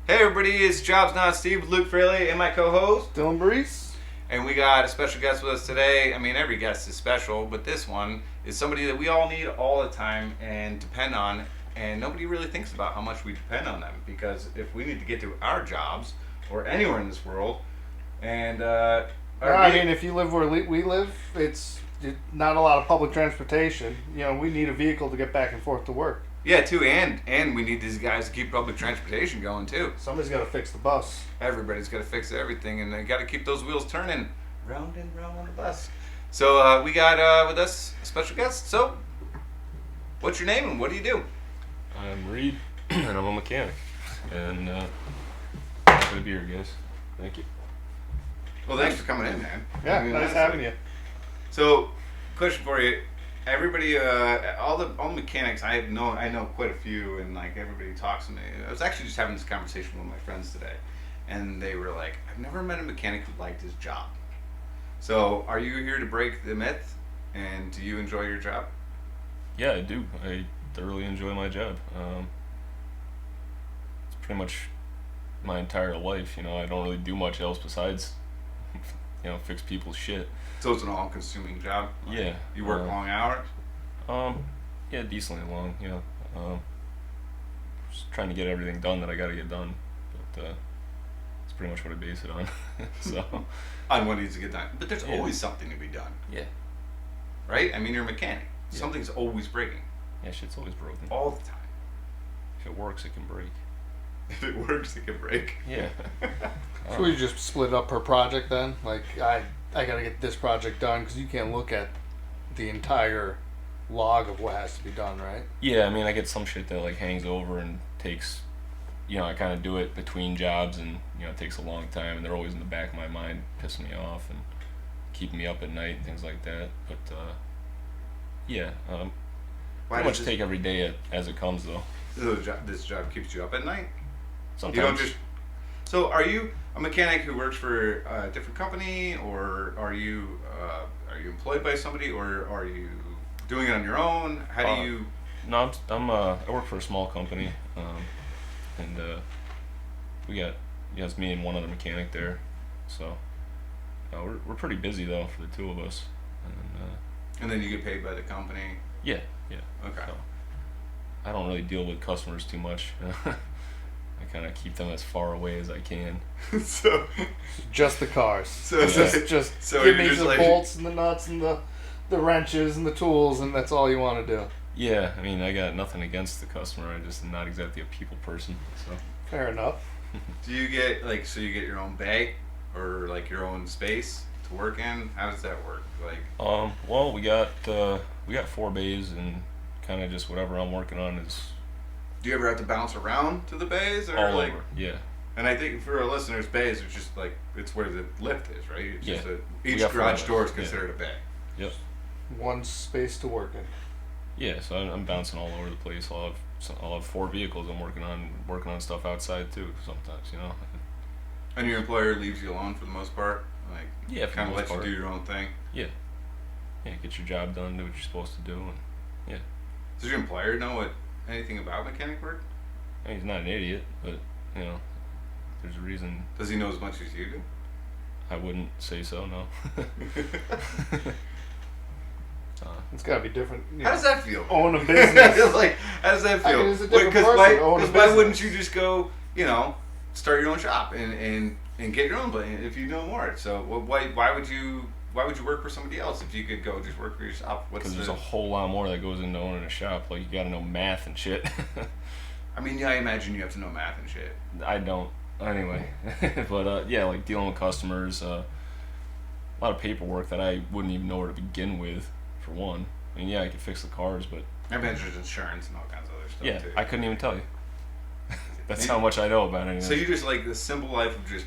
Hey everybody, it's Jobs Not Steve with Luke Fraley and my co-host. Dylan Brees. And we got a special guest with us today. I mean, every guest is special, but this one is somebody that we all need all the time and depend on. And nobody really thinks about how much we depend on them, because if we need to get to our jobs or anywhere in this world, and if you live where we live, it's not a lot of public transportation. You know, we need a vehicle to get back and forth to work. Yeah, too, and we need these guys to keep public transportation going too. Somebody's got to fix the bus. Everybody's got to fix everything, and they got to keep those wheels turning round and round on the bus. So we got with us a special guest. So, what's your name and what do you do? I'm Reed, and I'm a mechanic. And happy to be here, guys. Thank you. Well, thanks for coming in, man. Yeah, nice having you. So, question for you. Everybody, all the mechanics, I know quite a few, and like everybody talks to me. I was actually just having this conversation with my friends today, and they were like, "I've never met a mechanic who liked his job." So, are you here to break the myth? And do you enjoy your job? Yeah, I do. I thoroughly enjoy my job. It's pretty much my entire life. You know, I don't really do much else besides, fix people's shit. So it's an all-consuming job. Yeah. You work long hours. Yeah, decently long. Yeah. Just trying to get everything done that I got to get done, but that's pretty much what I base it on. So. On what needs to get done, but there's Yeah. always something to be done. Yeah. Right? I mean, you're a mechanic. Yeah. Something's always breaking. Yeah, shit's always broken. All the time. If it works, it can break. If it works, it can break. Yeah. So we just split up per project then? Like, I got to get this project done, because you can't look at the entire log of what has to be done, right? Yeah, I mean, I get some shit that like hangs over and takes, I kind of do it between jobs, and it takes a long time, and they're always in the back of my mind, pissing me off and keeping me up at night and things like that. But yeah, pretty much take every day as it comes though. This job keeps you up at night? Sometimes. You don't just. So, are you a mechanic who works for a different company, or are you employed by somebody, or are you doing it on your own? How do you? No, I work for a small company, and it's me and one other mechanic there, so we're pretty busy though for the two of us, and then you get paid by the company. Yeah. Okay. So, I don't really deal with customers too much. I kind of keep them as far away as I can. So just the cars. So just so give me just the like, bolts and the nuts and the wrenches and the tools, and that's all you want to do. Yeah, I mean, I got nothing against the customer. I just am not exactly a people person. So. Fair enough. Do you get you get your own bay or like your own space to work in? How does that work? Like, well, we got 4 bays, and kind of just whatever I'm working on is. Do you ever have to bounce around to the bays, or all like? Over. Yeah. And I think for our listeners, bays are just like it's where the lift is, right? It's just each got garage 4 door is bays. considered a bay. Yep. One space to work in. Yeah, so I'm bouncing all over the place. I'll have 4 vehicles I'm working on stuff outside too sometimes, And your employer leaves you alone for the most part, like yeah, for kind the of most lets part. you do your own thing. Yeah, get your job done, do what you're supposed to do, and yeah. Does your employer know anything about mechanic work? I mean, he's not an idiot, but there's a reason. Does he know as much as you do? I wouldn't say so, no. It's got to be different. How does that feel? Own a business. Like, how does that feel? I mean, it's a different Because person, own a why business. wouldn't you just go, start your own shop and get your own place if you know more? So why would you work for somebody else if you could go just work for yourself? Because there's a whole lot more that goes into owning a shop. Like, you got to know math and shit. I mean, yeah, I imagine you have to know math and shit. I don't. Anyway. But, yeah, like dealing with customers, a lot of paperwork that I wouldn't even know where to begin with, for one. I mean, yeah, I could fix the cars, but... I imagine there's insurance and all kinds of other stuff, yeah, too. I couldn't even tell you. That's how much I know about anything. So you just like the simple life of just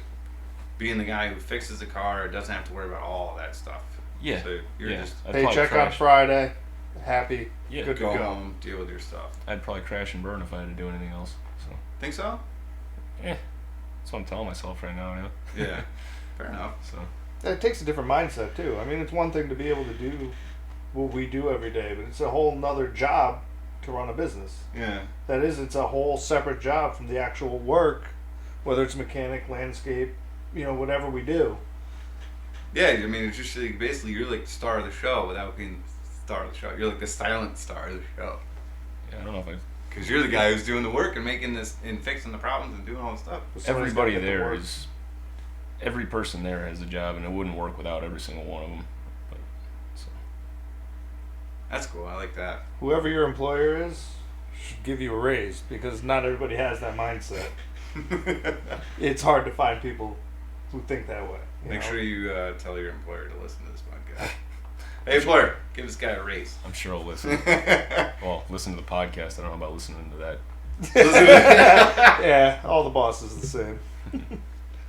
being the guy who fixes the car, doesn't have to worry about all of that stuff. Yeah. So you're just I'd probably Paycheck on crash. Friday, happy, Yeah. good to go go. home, deal with your stuff. I'd probably crash and burn if I had to do anything else. So, Think so? yeah. That's what I'm telling myself right now, Yeah. Fair enough. So. It takes a different mindset too. I mean, it's one thing to be able to do what we do every day, but it's a whole nother job to run a business. Yeah. That is, it's a whole separate job from the actual work whether it's mechanic, landscape, whatever we do. Yeah, I mean, it's just like, basically you're like the star of the show without being the star of the show. You're like the silent star of the show. Yeah, I don't know if I. Because you're the guy who's doing the work and making this and fixing the problems and doing all the stuff. Everybody there is. Every person there has a job, and it wouldn't work without every single one of them. But, so. That's cool. I like that. Whoever your employer is should give you a raise because not everybody has that mindset. It's hard to find people who think that way. Make sure you tell your employer to listen to this podcast. Hey, employer, give this guy a raise. I'm sure I'll listen. Well, listen to the podcast. I don't know about listening to that. Yeah, all the bosses are the same.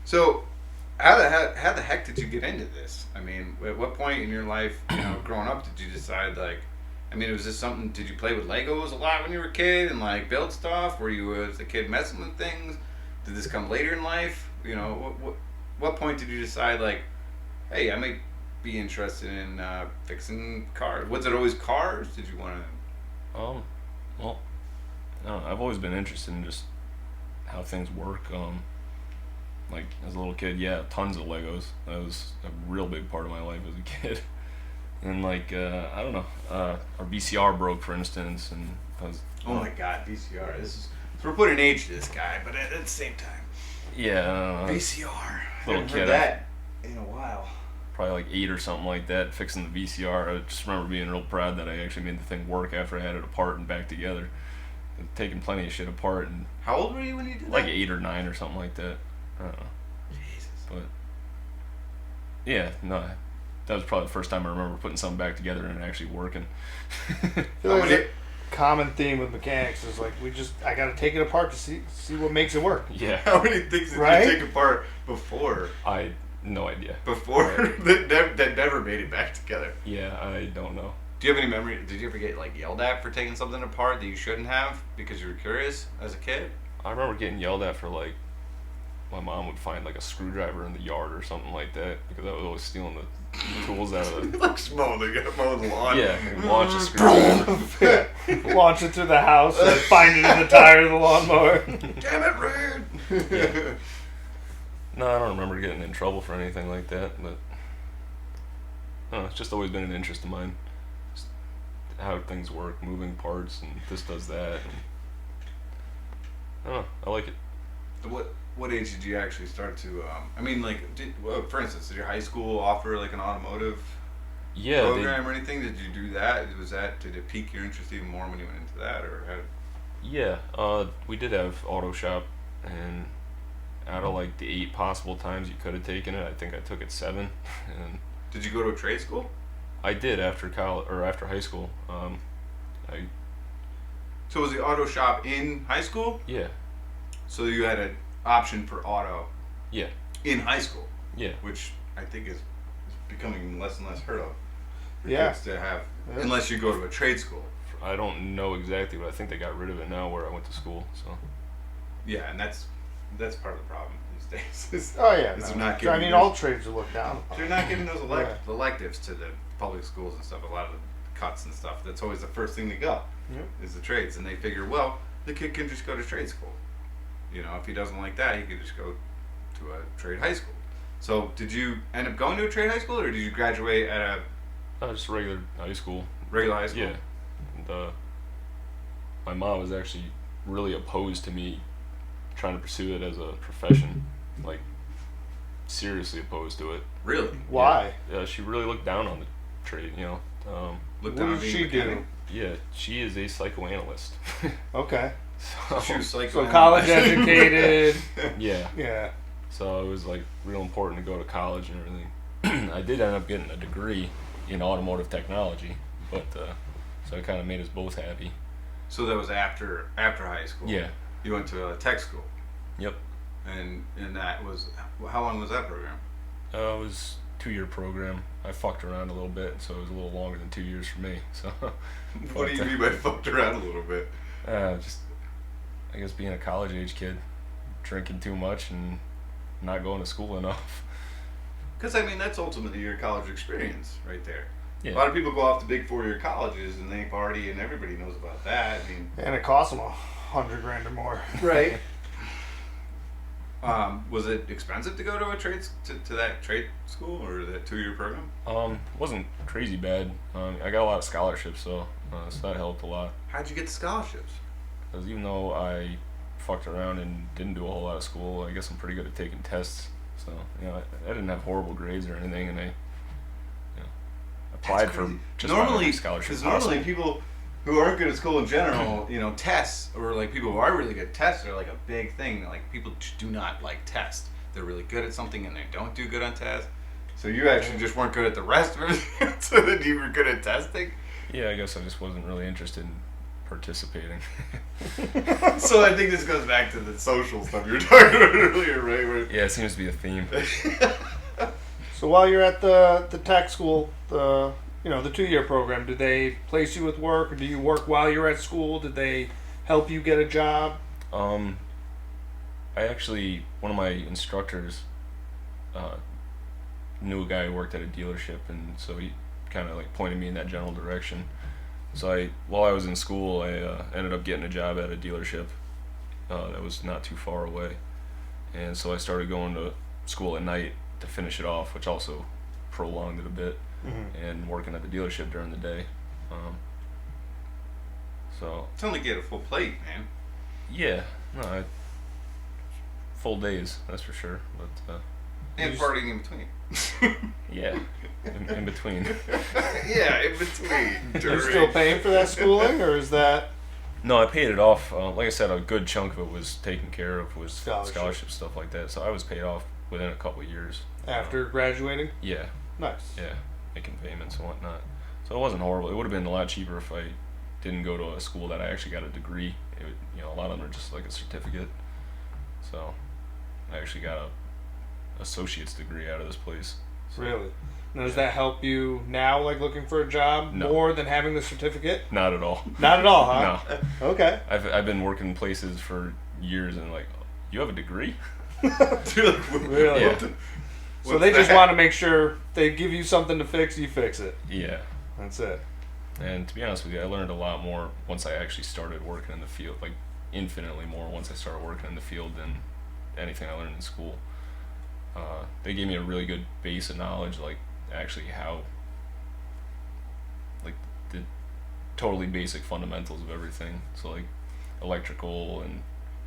So, how the heck did you get into this? I mean, at what point in your life, growing up, did you decide was this something? Did you play with Legos a lot when you were a kid and like build stuff? Were you as a kid messing with things? Did this come later in life? What point did you decide hey, I might be interested in fixing cars? Was it always cars? Did you want to? Well, no, I've always been interested in just how things work. Like as a little kid, yeah, tons of Legos. That was a real big part of my life as a kid. And I don't know, our VCR broke, for instance, and I was. Oh my God, VCR! We're putting age to this guy, but at the same time. Yeah. VCR. Little kid. That in a while. Probably like 8 or something like that, fixing the VCR. I just remember being real proud that I actually made the thing work after I had it apart and back together. I'd taken plenty of shit apart. And how old were you when you did that? Like 8 or 9 or something like that. I don't know. Jesus. But yeah, no, that was probably the first time I remember putting something back together and it actually working. A common theme with mechanics is I gotta take it apart to see what makes it work. Yeah. How many things did you take apart before? No idea. Before that never made it back together. Yeah, I don't know. Do you have any memory? Did you ever get yelled at for taking something apart that you shouldn't have because you were curious as a kid? I remember getting yelled at for my mom would find a screwdriver in the yard or something like that because I was always stealing the tools out of the. They gotta mow the lawn. Yeah, launch a screwdriver. Launch it through the house and find it in the tire of the lawnmower. Damn it, Red! Yeah. No, I don't remember getting in trouble for anything like that, but it's just always been an interest of mine. Just how things work, moving parts, and this does that. And, I don't know, I like it. What age did you actually start to? For instance, did your high school offer an automotive program or anything? Did you do that? Did it pique your interest even more when you went into that, or how? Yeah, we did have auto shop, and out of the 8 possible times you could have taken it, I think I took it 7. And did you go to a trade school? I did after college or after high school. So was the auto shop in high school? Yeah. So you had an option for auto. Yeah. In high school. Yeah. Which I think is becoming less and less heard of. For Yeah. kids to have, unless you go to a trade school. I don't know exactly, but I think they got rid of it now where I went to school. So. Yeah, and that's part of the problem these days. Oh yeah. They're not giving all trades are looked down upon. They're not giving those electives to the public schools and stuff. A lot of the cuts and stuff. That's always the first thing they go. Yep. Is the trades, and they figure, well, the kid can just go to trade school. If he doesn't like that, he could just go to a trade high school. So, did you end up going to a trade high school, or did you graduate at a just regular high school? Regular high school. Yeah. And, my mom was actually really opposed to me trying to pursue it as a profession, seriously opposed to it. Really? Why? Yeah, she really looked down on the trade. Looked what down did she do? Yeah, she is a psychoanalyst. Okay. So she was So college educated. Yeah. Yeah. So it was real important to go to college and everything. I did end up getting a degree in automotive technology, but so it kind of made us both happy. So that was after high school. Yeah. You went to a tech school. Yep. And that was, how long was that program? It was a 2-year program. I fucked around a little bit, so it was a little longer than 2 years for me. So. What do you mean by fucked around a little bit? Just, I guess being a college age kid, drinking too much and not going to school enough. Because that's ultimately your college experience right there. Yeah. A lot of people go off to big 4-year colleges and they party, and everybody knows about that. And it costs them $100,000 or more. Right. Was it expensive to go to a to that trade school or that 2-year program? Wasn't crazy bad. I got a lot of scholarships, so that helped a lot. How'd you get the scholarships? Because even though I fucked around and didn't do a whole lot of school, I guess I'm pretty good at taking tests. So I didn't have horrible grades or anything, and I applied for just normally scholarships. Because normally people who aren't good at school in general, tests, or like people who are really good at tests are like a big thing. Like people just do not like tests. They're really good at something and they don't do good on tests. So you actually just weren't good at the rest of it, so that you were good at testing. Yeah, I guess I just wasn't really interested in participating. So I think this goes back to the social stuff you were talking about earlier, right? Yeah, it seems to be a theme. So while you're at the tech school, the 2-year program, did they place you with work, or do you work while you're at school? Did they help you get a job? I actually, one of my instructors knew a guy who worked at a dealership, and so he kind of like pointed me in that general direction. So while I was in school, I ended up getting a job at a dealership that was not too far away, and so I started going to school at night to finish it off, which also prolonged it a bit, and working at the dealership during the day. So it's only get a full plate, man. Yeah, no, full days, that's for sure. But and partying in between. Yeah, in between. Yeah, in between. You're still paying for that schooling, or is that? No, I paid it off. Like I said, a good chunk of it was taken care of, was Scholarship stuff like that. So I was paid off within a couple of years. After graduating? Yeah. Nice. Yeah, making payments and whatnot. So it wasn't horrible. It would have been a lot cheaper if I didn't go to a school that I actually got a degree. A lot of them are just like a certificate. So I actually got a associate's degree out of this place. So, really? Now, does that help you now, like looking for a job, more than having the certificate? Not at all. Not at all, huh? No. Okay. I've been working places for years and like, you have a degree? Really? Yeah. So they just want to make sure they give you something to fix, you fix it. Yeah. That's it. And to be honest with you, I learned a lot more once I actually started working in the field, like infinitely more once I started working in the field than anything I learned in school. They gave me a really good base of knowledge, like actually how, like the totally basic fundamentals of everything. So like electrical and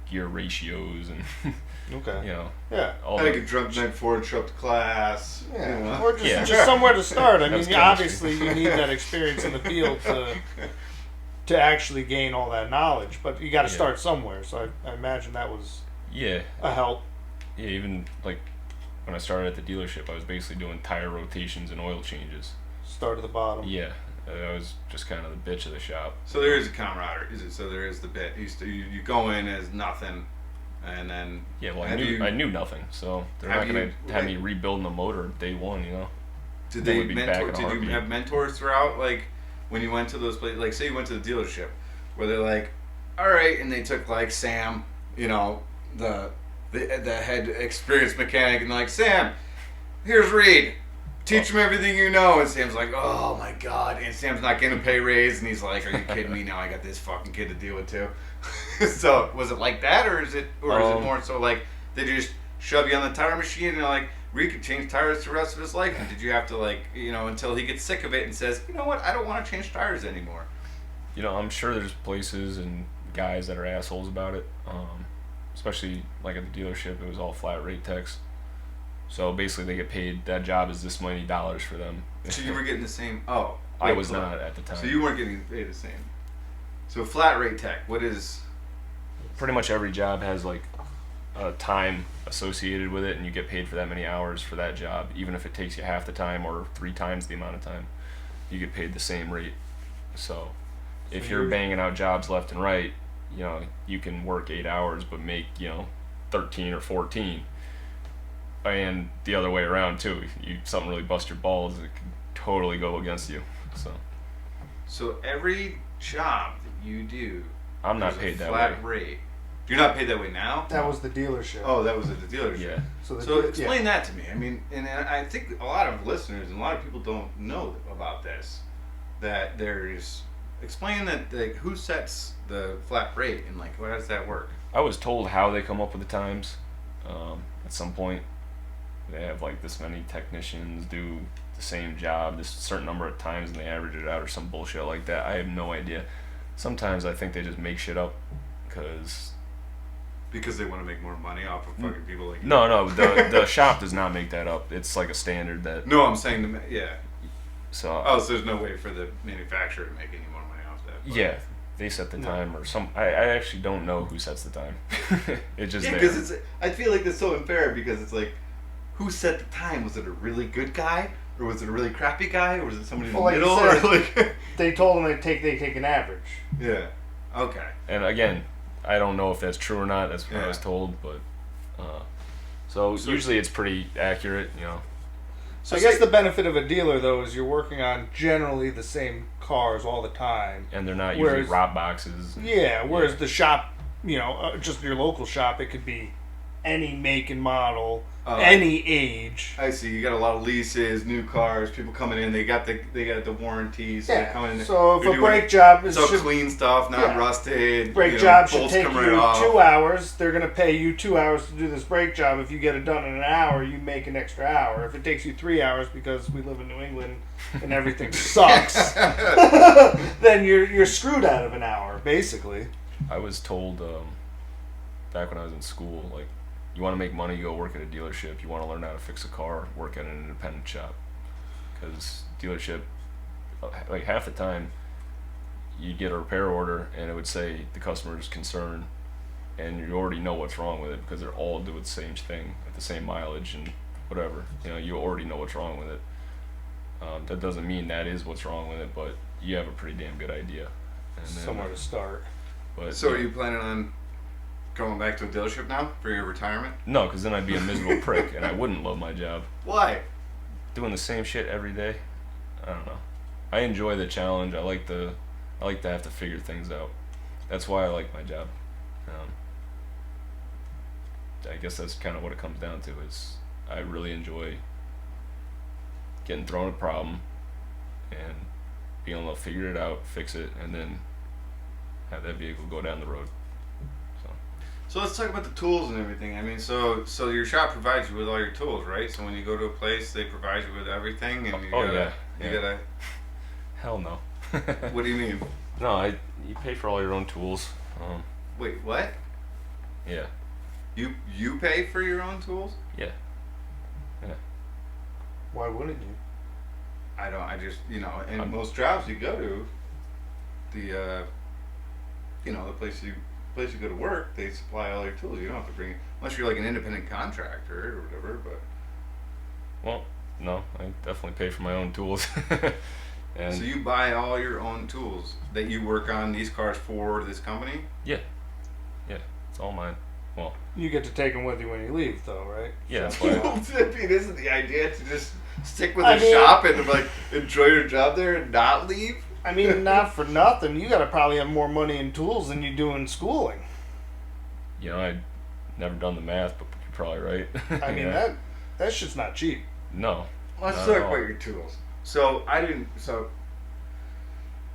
gear ratios and okay. Yeah. All how to get drunk night before show up to class. Yeah. Or just somewhere to start. I mean, obviously you need that experience in the field to actually gain all that knowledge, but you got to start somewhere. So I imagine that was a help. Yeah, even like when I started at the dealership, I was basically doing tire rotations and oil changes. Start at the bottom. Yeah, I was just kind of the bitch of the shop. So there is a camaraderie, is it? So there is the bit. You go in as nothing, and then I knew nothing, so they're not gonna have me rebuilding the motor day one, Did they mentor? Did you have mentors throughout, like when you went to those places? Like say you went to the dealership, where they're like, all right, and they took like Sam, the head experienced mechanic, and they're like, Sam, here's Reed. Teach him everything you know. And Sam's like, oh my god. And Sam's not getting a pay raise, and he's like, are you kidding me? Now I got this fucking kid to deal with too. So was it like that, or is it more so like they just shove you on the tire machine and they're like, Reed could change tires the rest of his life? And did you have to until he gets sick of it and says, you know what, I don't want to change tires anymore? I'm sure there's places and guys that are assholes about it. Especially like at the dealership, it was all flat rate techs. So basically, they get paid. That job is this many dollars for them. So you were getting the same? Oh, I was not at the time. So you weren't getting paid the same. So flat rate tech, what is? Pretty much every job has like a time associated with it, and you get paid for that many hours for that job, even if it takes you half the time or 3 times the amount of time. You get paid the same rate. So if you're banging out jobs left and right, you can work 8 hours but make 13 or 14. And the other way around too. Something really bust your balls, it can totally go against you. So every job that you do, I'm not paid that way. Flat rate. You're not paid that way now? That was the dealership. Oh, that was at the dealership. Yeah. So explain that to me. I mean, and I think a lot of listeners and a lot of people don't know about this. That there's explain that who sets the flat rate and like how does that work? I was told how they come up with the times. At some point, they have like this many technicians do the same job this certain number of times and they average it out or some bullshit like that. I have no idea. Sometimes I think they just make shit up because they want to make more money off of fucking people like you. No, the shop does not make that up. It's like a standard that. No, I'm saying yeah. So. Oh, so there's no way for the manufacturer to make any more money off that. But. Yeah, they set the time or some. I actually don't know who sets the time. It just. Yeah, because I feel like that's so unfair because it's like, who set the time? Was it a really good guy? Or was it a really crappy guy? Or was it somebody in the middle? Said, or like they told them they take an average. Yeah. Okay. And again, I don't know if that's true or not. That's what I was told, but so usually it's pretty accurate, you know. So I guess the benefit of a dealer though is you're working on generally the same cars all the time, and they're not usually rot boxes. Yeah. Whereas the shop, you know, just your local shop, it could be any make and model. Any age. I see. You got a lot of leases, new cars, people coming in. They got the warranties. Yeah. They're coming in. So if a brake job is clean stuff, not rusted. Brake job should take you 2 hours. They're gonna pay you 2 hours to do this brake job. If you get it done in an hour, you make an extra hour. If it takes you 3 hours because we live in New England and everything sucks, then you're screwed out of an hour, basically. I was told back when I was in school, like. You want to make money, go work at a dealership. You want to learn how to fix a car, work at an independent shop. Because dealership, like half the time, you get a repair order and it would say the customer's concerned, and you already know what's wrong with it because they're all doing the same thing at the same mileage and whatever. You know, you already know what's wrong with it. That doesn't mean that is what's wrong with it, but you have a pretty damn good idea. And then, somewhere to start. But so are you planning on going back to a dealership now for your retirement? No, because then I'd be a miserable prick and I wouldn't love my job. Why? Doing the same shit every day. I don't know. I enjoy the challenge. I like to have to figure things out. That's why I like my job. I guess that's kind of what it comes down to. Is I really enjoy getting thrown a problem and being able to figure it out, fix it, and then have that vehicle go down the road. So let's talk about the tools and everything. I mean, so your shop provides you with all your tools, right? So when you go to a place, they provide you with everything, and you gotta. Hell no. What do you mean? No, you pay for all your own tools. Wait, what? Yeah. You pay for your own tools? Yeah. Yeah. Why wouldn't you? I don't. I just in most jobs you go to, the place you go to work, they supply all your tools. You don't have to bring, unless you're like an independent contractor or whatever. But well, no, I definitely pay for my own tools. And so you buy all your own tools that you work on these cars for this company? Yeah, it's all mine. Well, you get to take them with you when you leave, though, right? Yeah, so that's why. I mean, isn't the idea to just stick with the shop and like enjoy your job there and not leave? I mean, not for nothing. You got to probably have more money in tools than you do in schooling. You know, I'd never done the math, but you're probably right. I mean, that shit's not cheap. No. Let's talk about your tools. So I don't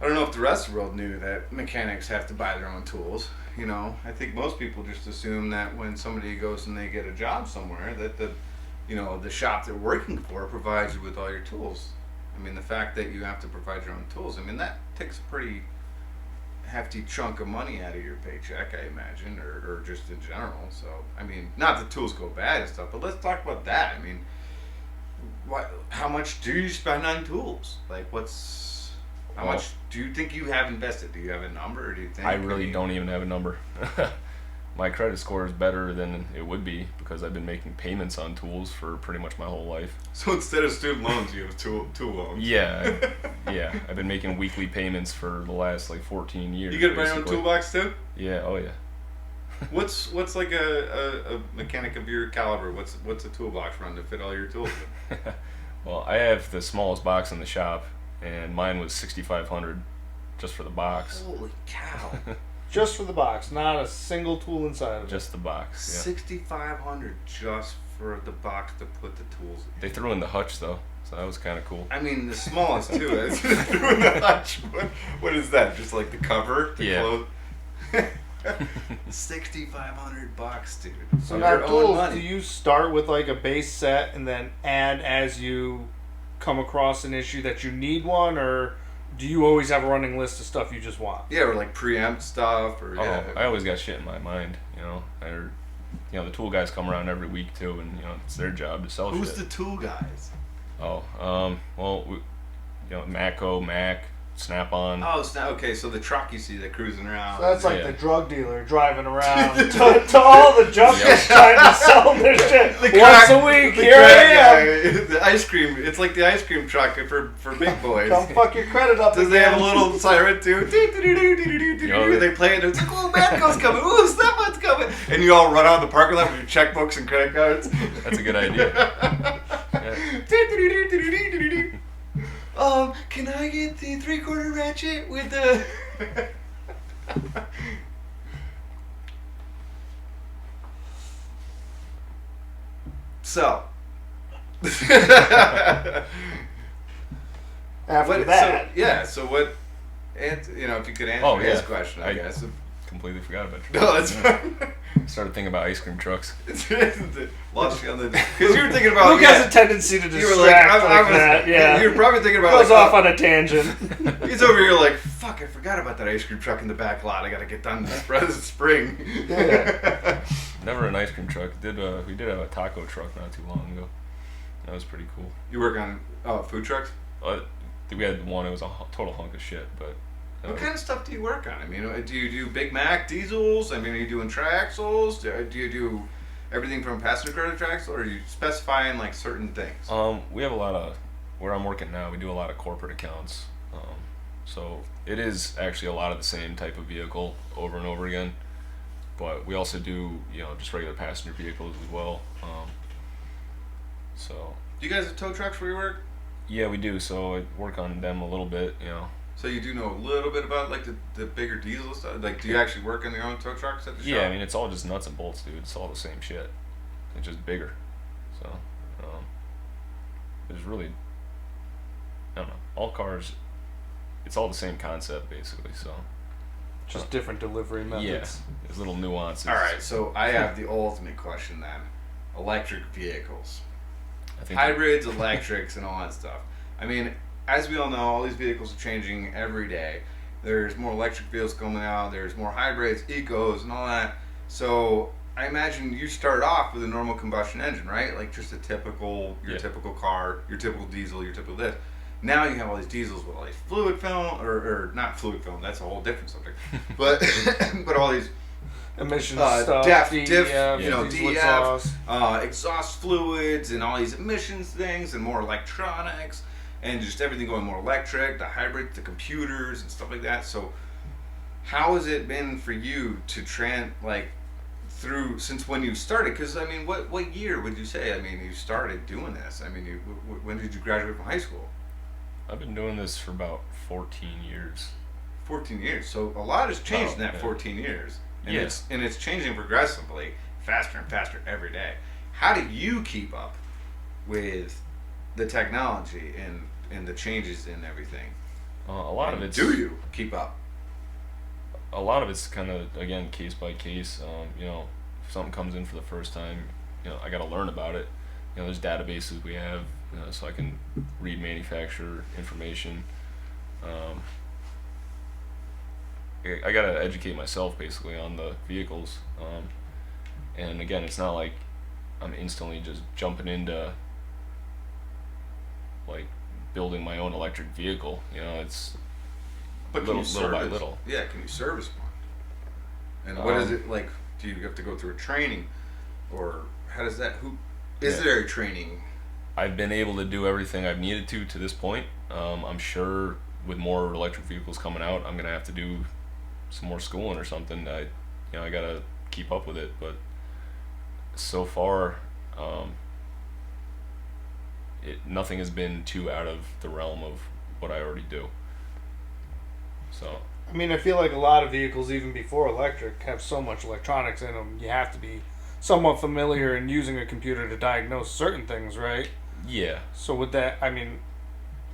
know if the rest of the world knew that mechanics have to buy their own tools. You know, I think most people just assume that when somebody goes and they get a job somewhere, that the shop they're working for provides you with all your tools. I mean, the fact that you have to provide your own tools, I mean, that takes a pretty hefty chunk of money out of your paycheck, I imagine, or just in general. So, I mean, not that tools go bad and stuff, but let's talk about that. I mean, how much do you spend on tools? Like, how much do you think you have invested? Do you have a number, or do you think? I really don't even have a number. My credit score is better than it would be because I've been making payments on tools for pretty much my whole life. So instead of student loans, you have tool loans. Yeah, I've been making weekly payments for the last 14 years. You get my own toolbox too? Yeah. Oh yeah. What's like a mechanic of your caliber? What's a toolbox run to fit all your tools in? Well, I have the smallest box in the shop, and mine was $6,500 just for the box. Holy cow! Just for the box, not a single tool inside of it. Just the box. Yeah. $6,500 just for the box to put the tools in. They threw in the hutch though, so that was kind of cool. I mean, the smallest too. They threw in the hutch. What is that? Just like the cover? Yeah. Close? $6,500, dude. So Of now your own tools, money. do you start with like a base set and then add as you come across an issue that you need one, or do you always have a running list of stuff you just want? Yeah, or like preempt stuff, or yeah. I always got shit in my mind, the tool guys come around every week too, and it's their job to sell shit. Who's the tool guys? Matco, Mac, Snap-on. Oh, okay. So the truck you see that cruising around. So that's like the drug dealer driving around to all the junkers trying to sell their shit once a week. Here I am. The ice cream. It's like the ice cream truck for big boys. Come fuck your credit up. Does they have a little siren too? They play it. It's like, oh, Matco's coming. Ooh, Snap-on's coming. And you all run out of the parking lot with your checkbooks and credit cards. That's a good idea. Can I get the 3/4 ratchet with the... So. After that. So what... And, if you could answer his question, I guess. Completely forgot about you. No, that's fine. Started thinking about ice cream trucks. Lost you on the... Because you were thinking about... Luke has a tendency to distract that. Yeah. You were probably thinking about... Goes off on a tangent. He's over here like, fuck, I forgot about that ice cream truck in the back lot. I gotta get done this spring. Yeah. Never an ice cream truck. We did have a taco truck not too long ago. That was pretty cool. You work on food trucks? We had one. It was a total hunk of shit, but... What kind of stuff do you work on? I mean, do you do Big Mac diesels? I mean, are you doing triaxles? Do you do everything from passenger car to triaxle, or are you specifying like certain things? We have a lot of, where I'm working now, we do a lot of corporate accounts. So it is actually a lot of the same type of vehicle over and over again. But we also do, just regular passenger vehicles as well. Do you guys have tow trucks where you work? Yeah, we do. So I work on them a little bit, So you do know a little bit about like the bigger diesel stuff? Like, do you actually work in your own tow trucks at the shop? Yeah, I mean, it's all just nuts and bolts, dude. It's all the same shit. It's just bigger. So, there's really, I don't know, all cars, it's all the same concept, basically, so. Just different delivery methods. Yeah, there's little nuances. All right, so I have the ultimate question then. Electric vehicles. Hybrids, electrics, and all that stuff. I mean, as we all know, all these vehicles are changing every day. There's more electric vehicles coming out. There's more hybrids, ecos, and all that. So I imagine you start off with a normal combustion engine, right? Like just typical car, your typical diesel, your typical this. Now you have all these diesels with all these fluid film, or not fluid film. That's a whole different subject. But but all these emission stuff, DEF, exhaust fluids, and all these emissions things, and more electronics. And just everything going more electric, the hybrid, the computers, and stuff like that. So, how has it been for you to through since when you started? Because I mean, what year would you say? I mean, you started doing this. I mean, when did you graduate from high school? I've been doing this for about 14 years. 14 years. So a lot has changed in that 14 years, and it's changing progressively, faster and faster every day. How do you keep up with the technology and the changes in everything? A lot of it's... Do you keep up? A lot of it's kind of, again, case by case. If something comes in for the first time, I got to learn about it. There's databases we have, so I can read manufacturer information. I got to educate myself, basically, on the vehicles. And again, it's not like I'm instantly just jumping into like building my own electric vehicle. It's little by little. Yeah, can you service one? And what is it like? Do you have to go through a training, or how does that? Is there a training? I've been able to do everything I've needed to this point. I'm sure with more electric vehicles coming out, I'm gonna have to do some more schooling or something. I gotta keep up with it. But so far, nothing has been too out of the realm of what I already do. So. I mean, I feel like a lot of vehicles, even before electric, have so much electronics in them. You have to be somewhat familiar in using a computer to diagnose certain things, right? Yeah. So would that,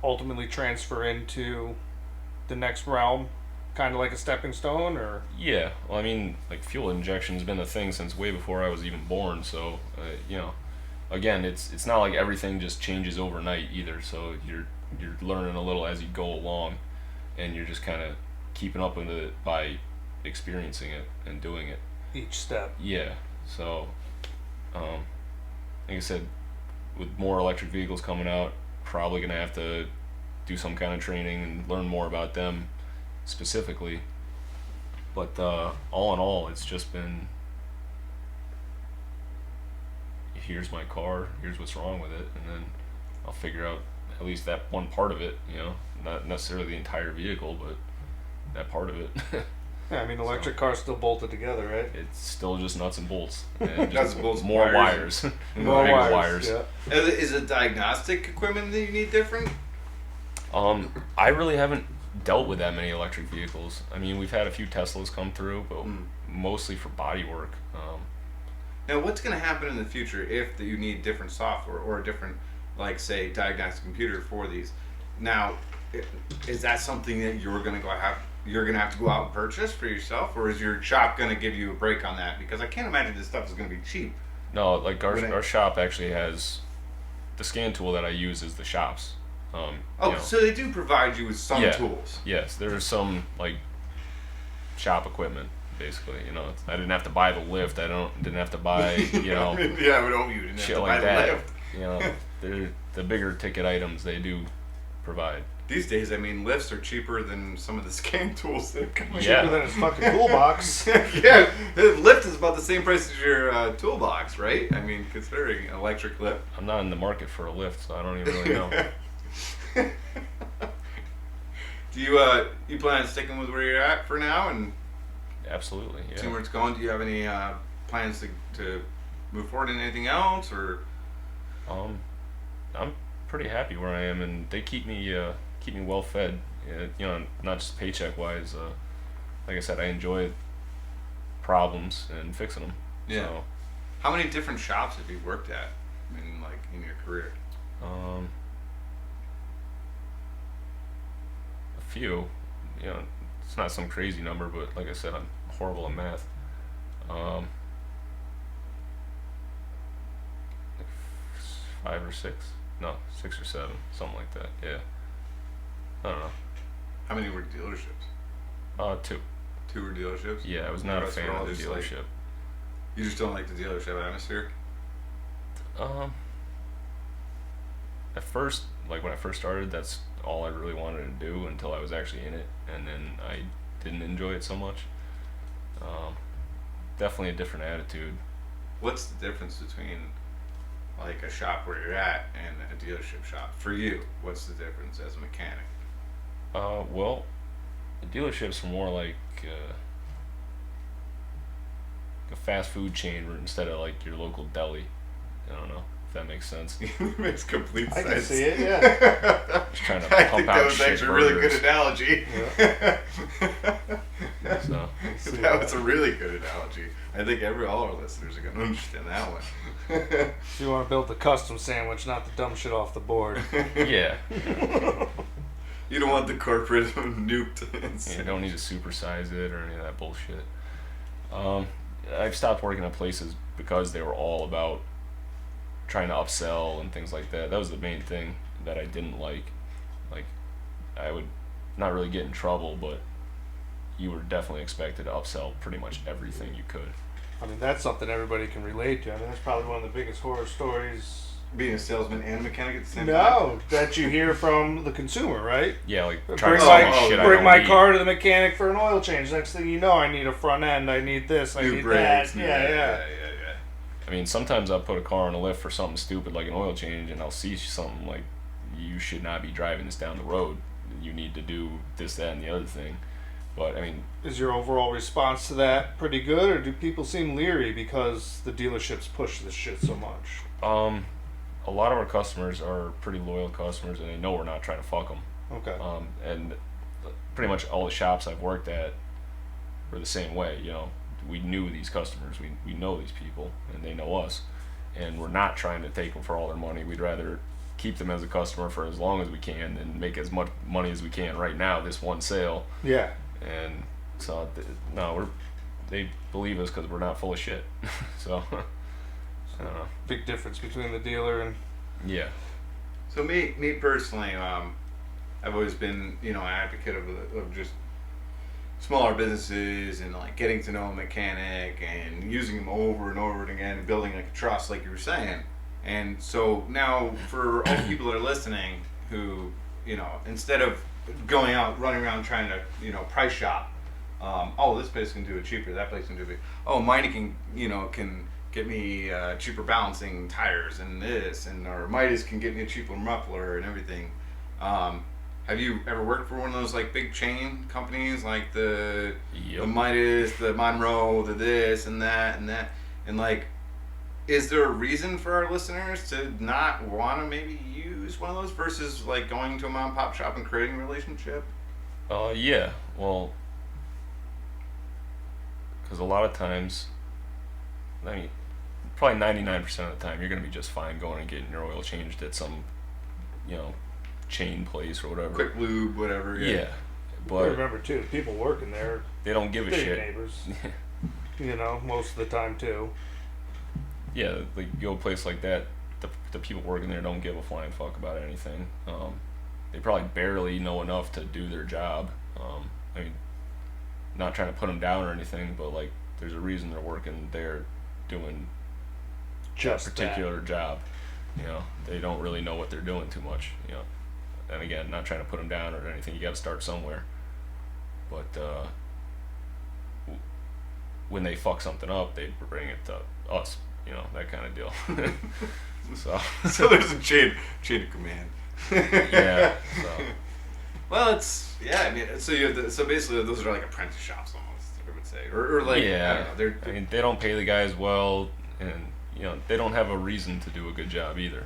ultimately transfer into the next realm? kind of like a stepping stone, or? Yeah, well, I mean, like fuel injection's been a thing since way before I was even born. So, again, it's not like everything just changes overnight either. So you're learning a little as you go along, and you're just kind of keeping up with it by experiencing it and doing it. Each step. Yeah. So, like I said, with more electric vehicles coming out, probably gonna have to do some kind of training and learn more about them specifically. But all in all, it's just been, here's my car, here's what's wrong with it, and then I'll figure out at least that one part of it, not necessarily the entire vehicle, but that part of it. Yeah, I mean, electric cars still bolted together, right? It's still just nuts and bolts. And Nuts and bolts, more wires. More Big wires. Yeah. Is it diagnostic equipment that you need different? I really haven't dealt with that many electric vehicles. I mean, we've had a few Teslas come through, but mostly for body work. Now, what's going to happen in the future if you need different software or a different, like, say, diagnostic computer for these? Now, is that something that you're going to have to go out and purchase for yourself, or is your shop going to give you a break on that? Because I can't imagine this stuff is going to be cheap. No, like our shop actually has the scan tool that I use is the shop's. So they do provide you with some tools. Yes, there's some like shop equipment basically. I didn't have to buy the lift. Didn't have to buy yeah, but you didn't shit have to like buy that. the lift. They're the bigger ticket items they do provide. These days, I mean, lifts are cheaper than some of the scan tools that come. Cheaper than his fucking toolbox. Yeah, the lift is about the same price as your toolbox, right? I mean, considering an electric lift. I'm not in the market for a lift, so I don't even really know. Do you plan on sticking with where you're at for now and Absolutely, yeah. seeing where it's going? Do you have any plans to move forward in anything else, or? I'm pretty happy where I am, and they keep me well fed. Not just paycheck wise. Like I said, I enjoy problems and fixing them. Yeah. So, how many different shops have you worked at in your career? A few. It's not some crazy number, but like I said, I'm horrible at math. Like 5 or 6. No, 6 or 7, something like that. Yeah. I don't know. How many were dealerships? 2. 2 were dealerships? Yeah, I was not a fan of the just dealership. You just don't like the dealership atmosphere? At first, like when I first started, that's all I really wanted to do until I was actually in it, and then I didn't enjoy it so much. Definitely a different attitude. What's the difference between like a shop where you're at and a dealership shop? For you, what's the difference as a mechanic? Well, the dealerships are more like a fast food chain instead of like your local deli. I don't know if that makes sense. It makes complete sense. I can see it, yeah. Just trying to I pump think out that was shit actually a really burgers. good analogy. So, That was a really good analogy. I think all our listeners are going to understand that one. So you want to build the custom sandwich, not the dumb shit off the board. yeah. You don't want the corporate nuked. You don't need to supersize it or any of that bullshit. I've stopped working at places because they were all about trying to upsell and things like that. That was the main thing that I didn't like. Like, I would not really get in trouble, but you were definitely expected to upsell pretty much everything you could. I mean, that's something everybody can relate to. I mean, that's probably one of the biggest horror stories. Being a salesman and a mechanic at the same time? No, that you hear from the consumer, right? Yeah, like Bring trying to sell me my, shit I bring don't my need. car to the mechanic for an oil change. Next thing you know, I need a front end. I need this. I New need brakes. that. Yeah. I mean, sometimes I'll put a car on a lift for something stupid like an oil change, and I'll see something like, you should not be driving this down the road. You need to do this, that, and the other thing. But, I mean... Is your overall response to that pretty good, or do people seem leery because the dealerships push this shit so much? A lot of our customers are pretty loyal customers, and they know we're not trying to fuck them. Okay. And pretty much all the shops I've worked at were the same way. We knew these customers. We know these people, and they know us. And we're not trying to take them for all their money. We'd rather keep them as a customer for as long as we can and make as much money as we can right now, this one sale. Yeah. and so no, they believe us because we're not full of shit. So I don't know. Big difference between the dealer and Yeah. So me personally, I've always been, an advocate of just smaller businesses and like getting to know a mechanic and using them over and over again and building like a trust, like you were saying. And so now for all the people that are listening who, instead of going out running around trying to, price shop, this place can do it cheaper, that place can do it. Oh, Mighty can get me cheaper balancing tires and this, or Midas can get me a cheaper muffler and everything. Have you ever worked for one of those like big chain companies like the Midas, the Monroe, the this and that, and like, is there a reason for our listeners to not want to maybe use one of those versus like going to a mom and pop shop and creating a relationship? Yeah. Well, because a lot of times, I mean, probably 99% of the time, you're going to be just fine going and getting your oil changed at some, chain place or whatever. Quick lube, whatever. Yeah. But remember too, the people working there, they don't give a they're shit. Neighbors. Most of the time too. Yeah, like you go to a place like that, the people working there don't give a flying fuck about anything. They probably barely know enough to do their job. I mean, not trying to put them down or anything, but like there's a reason they're working there doing Just a particular job. They don't really know what they're doing too much. And again, not trying to put them down or anything. You got to start somewhere. But when they fuck something up, they bring it to us. That kind of deal. So there's a chain of command. Yeah. So. Well, so basically those are like apprentice shops almost, I would say, or like yeah. I don't know, they don't pay the guys well, and they don't have a reason to do a good job either.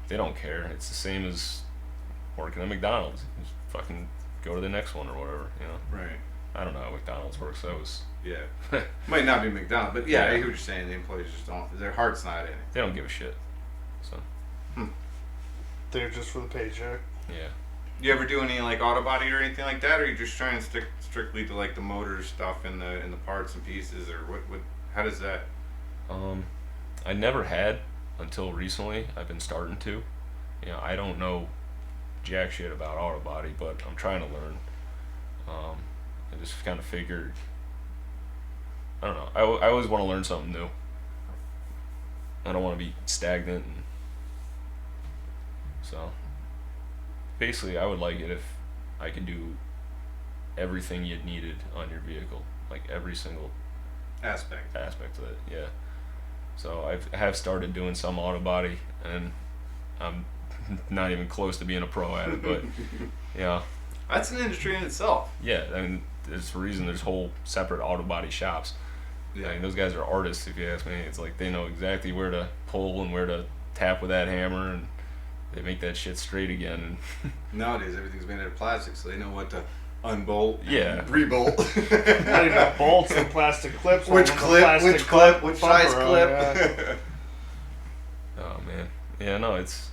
They don't care. It's the same as working at McDonald's. Just fucking go to the next one or whatever. Right. I don't know how McDonald's works. That was. Yeah. Might not be McDonald's, but yeah, I hear what you're saying. The employees just don't. Their heart's not in it. They don't give a shit. So. They're just for the paycheck. Yeah. You ever do any like auto body or anything like that, or are you just trying to stick strictly to like the motor stuff and the parts and pieces, or what? How does that? I never had until recently. I've been starting to. I don't know jack shit about auto body, but I'm trying to learn. I just kind of figured. I don't know. I always want to learn something new. I don't want to be stagnant. And so, basically, I would like it if I could do everything you needed on your vehicle, like every single aspect of it. Yeah. So I have started doing some auto body, and I'm not even close to being a pro at it. But that's an industry in itself. Yeah, I mean, there's a reason there's whole separate auto body shops. Yeah. I mean, those guys are artists, if you ask me. It's like they know exactly where to pull and where to tap with that hammer, and they make that shit straight again. Nowadays, everything's made out of plastic, so they know what to unbolt, Not rebolt. even bolts and plastic clips. Which clip, which size clip. Yeah. Oh man, yeah, no, it's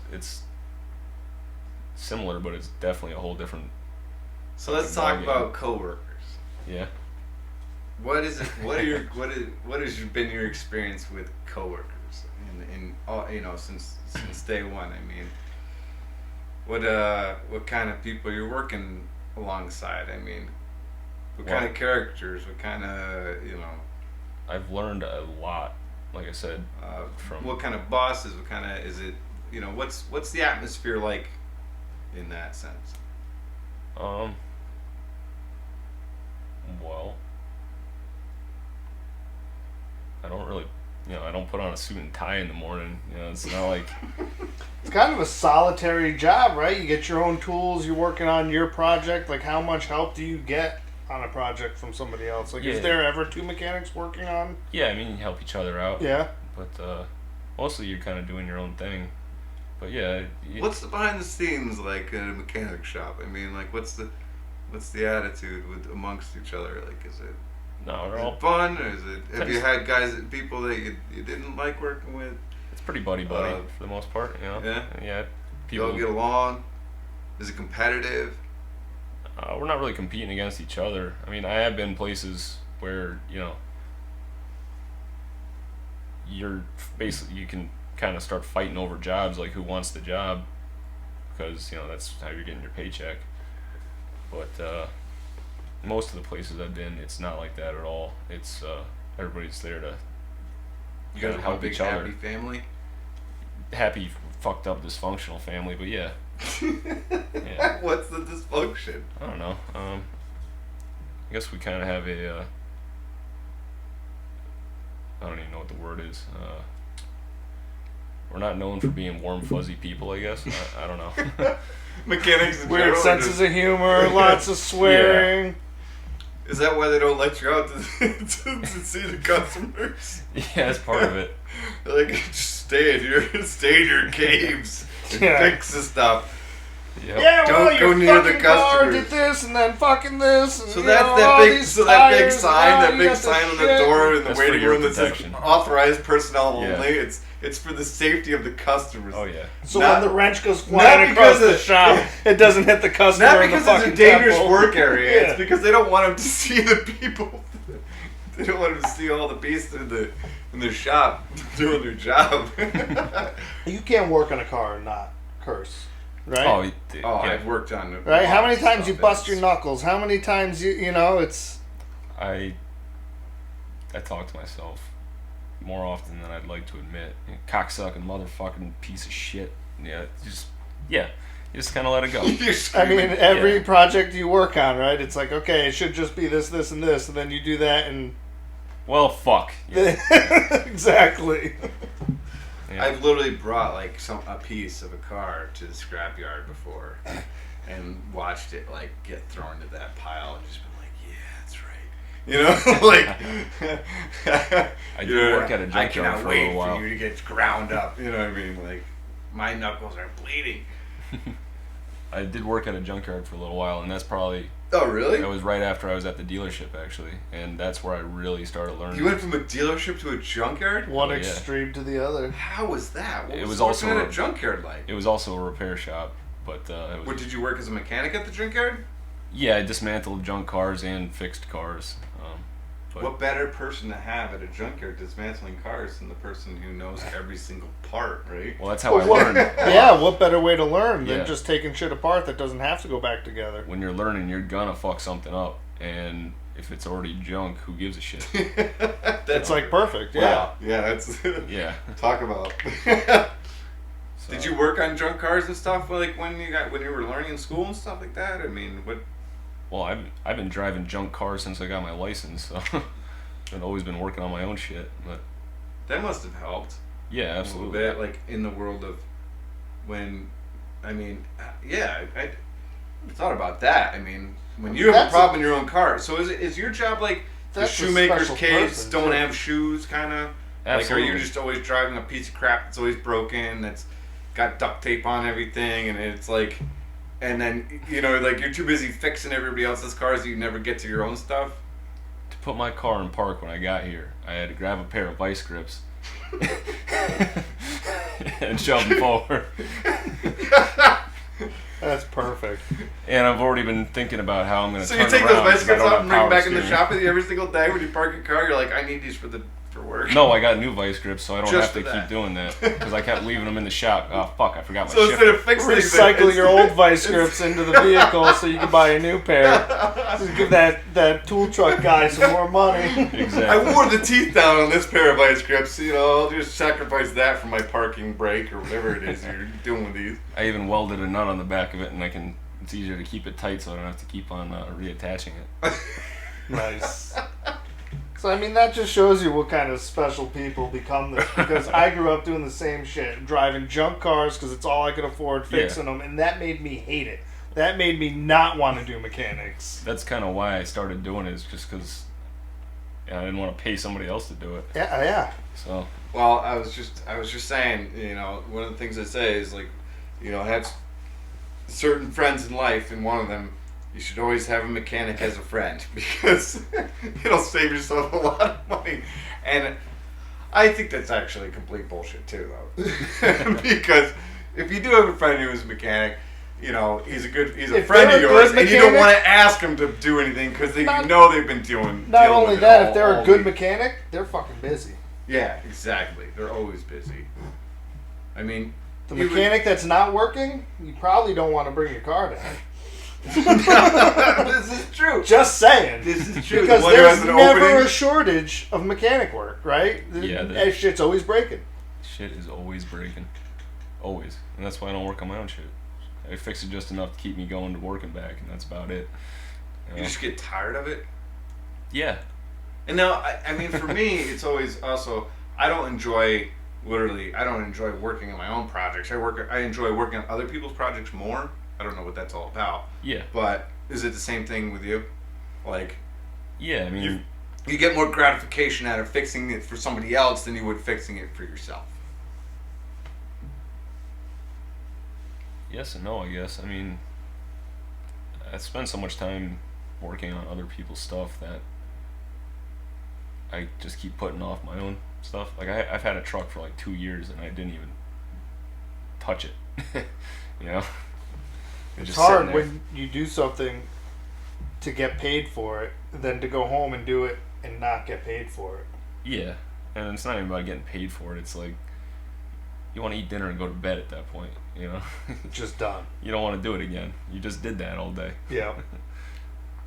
similar, but it's definitely a whole different. So let's talk about coworkers. Yeah. What is it? What has been your experience with coworkers? Since day one. I mean, what kind of people you're working alongside? I mean, what kind of characters? What kind of I've learned a lot. Like I said, from what kind of bosses? What kind of is it? What's the atmosphere like in that sense? Well, I don't really, I don't put on a suit and tie in the morning. It's not like. It's kind of a solitary job, right? You get your own tools. You're working on your project. Like, how much help do you get on a project from somebody else? Like, is there ever two mechanics working on? Yeah, I mean, you help each other out. Yeah. But mostly you're kind of doing your own thing. But yeah. What's the behind the scenes like in a mechanic shop? I mean, like, what's the attitude amongst each other? Like, is it? No, they're is all it fun, or is it? Have you had people that you didn't like working with? It's pretty buddy for the most part, Yeah. Yeah. People all get along. Is it competitive? We're not really competing against each other. I mean, I have been places where, you're basically, you can kind of start fighting over jobs, like who wants the job, because, that's how you're getting your paycheck. But most of the places I've been, it's not like that at all. It's everybody's there to help each other. Happy family? Happy, fucked up, dysfunctional family, but yeah. Yeah. What's the dysfunction? I don't know. I guess we kind of have a. I don't even know what the word is. We're not known for being warm, fuzzy people, I guess. I don't know. Mechanics in weird general, senses of humor, lots of swearing. Yeah. Is that why they don't let you out to see the customers? Yeah, that's part of it. They're like, just stay in your caves and fix the stuff. Yep. Yeah, well, Don't go your near the fucking car customers. did this and then fucking this. And, So that's that big sign on the door in the That's for waiting your room that says protection. authorized personnel Yeah. only. It's for the safety of the customers. Oh yeah. So Not- when the wrench goes not flying across because the shop, it doesn't hit the customer. Not in the because it's a fucking dangerous temple. work area. Yeah. It's because they don't want them to see the people. They don't want them to see all the beasts in the shop doing their job. You can't work on a car and not curse, right? Oh, Oh, yeah. I've worked on it. Right? How many times you bust your knuckles? How many times it's... I talk to myself more often than I'd like to admit. Cocksucking motherfucking piece of shit. Yeah, you just kind of let it go. I mean, every project you work on, right? It's like, okay, it should just be this, this, and this, and then you do that, and... Well, fuck. Yeah. Exactly. Yeah. I've literally brought like a piece of a car to the scrapyard before, and watched it like get thrown to that pile, and just been like, yeah, that's right. I did work at a I junkyard cannot for a wait little while. for you to get ground up. You know what I mean? Like, my knuckles are bleeding. I did work at a junkyard for a little while, and that's probably... Oh, really? That was right after I was at the dealership, actually, and that's where I really started learning. You went from a dealership to a junkyard? One yeah. extreme to the other. How was that? What It was was working also at a junkyard like? It was also a repair shop, but it was... What, did you work as a mechanic at the junkyard? Yeah, I dismantled junk cars and fixed cars. But What better person to have at a junkyard dismantling cars than the person who knows every single part, right? Well, that's how I What- learned. yeah, what better way to learn than Yeah. just taking shit apart that doesn't have to go back together? When you're learning, you're gonna fuck something up, and if it's already junk, who gives a shit? It's like perfect, yeah. Wow. Yeah, that's Yeah. talk about. So, Did you work on junk cars and stuff like when you were learning in school and stuff like that? I mean, what? Well, I've been driving junk cars since I got my license, so I've always been working on my own shit. But That must have helped. yeah, A little absolutely. bit, like in the world of when, I mean, yeah, I thought about that. I mean, when you have That's a problem in your own car, so is your job like the That's a shoemaker's special kids person, don't too. have shoes, kind of? Like, are Absolutely. you just always driving a piece of crap that's always broken, that's got duct tape on everything, and it's like, and then, like you're too busy fixing everybody else's cars that you never get to your own stuff? To put my car in park when I got here, I had to grab a pair of vice grips and shove them forward. That's perfect. And I've already been thinking about how I'm going to So turn you take around those 'cause I bicycles don't out have and bring them power back in the steering. shop with you every single day when you park your car, you're like, I need these for work. No, I got new vice grips, so I don't Just have to for that. keep doing that because I kept leaving them in the shop. Oh fuck, I forgot my So instead shifter. of fixing Recycle your old vice grips into the vehicle so you can buy a new pair. Just give that tool truck guy some more money. I Exactly. wore the teeth down on this pair of ice grips. I'll just sacrifice that for my parking brake or whatever it is you're doing with these. I even welded a nut on the back of it, and it's easier to keep it tight, so I don't have to keep on reattaching it. Nice. So, I mean, that just shows you what kind of special people become this. Because I grew up doing the same shit. Driving junk cars because it's all I could afford, fixing them. And that made me hate it. That made me not want to do mechanics. That's kind of why I started doing it, is just because I didn't want to pay somebody else to do it. Yeah. So Well, I was just saying, one of the things I say is like, have certain friends in life, and one of them, you should always have a mechanic as a friend because it'll save yourself a lot of money. And I think that's actually complete bullshit too, though. Because if you do have a friend who is a mechanic, you know, he's a If friend they're of a yours, good and you don't mechanic- want to ask him to do anything because you know they've been dealing. Not dealing only with that, it if they're all a good week. mechanic, they're fucking busy. Yeah, exactly. They're always busy. I mean, The mechanic that's not working, you probably don't want to bring your car down. this is true. Just saying. This is true. Because The one who there's has an never opening. a shortage of mechanic work, right? Yeah, That shit's always breaking. Shit is always breaking. Always. And that's why I don't work on my own shit. I fix it just enough to keep me going to work and back, and that's about it. You know? You just get tired of it. Yeah. And now, I mean, for me, it's always also I don't enjoy working on my own projects. I enjoy working on other people's projects more. I don't know what that's all about. Yeah. But is it the same thing with you? Like, Yeah, I mean, you get more gratification out of fixing it for somebody else than you would fixing it for yourself. yes and no, I guess. I mean, I spend so much time working on other people's stuff that I just keep putting off my own stuff. Like, I've had a truck for like 2 years and I didn't even touch it. You know? It's hard when you do something to get paid for it, than to go home and do it and not get paid for it. Yeah, and it's not even about getting paid for it. It's like you want to eat dinner and go to bed at that point. You know, Just done. you don't want to do it again. You just did that all day. Yeah.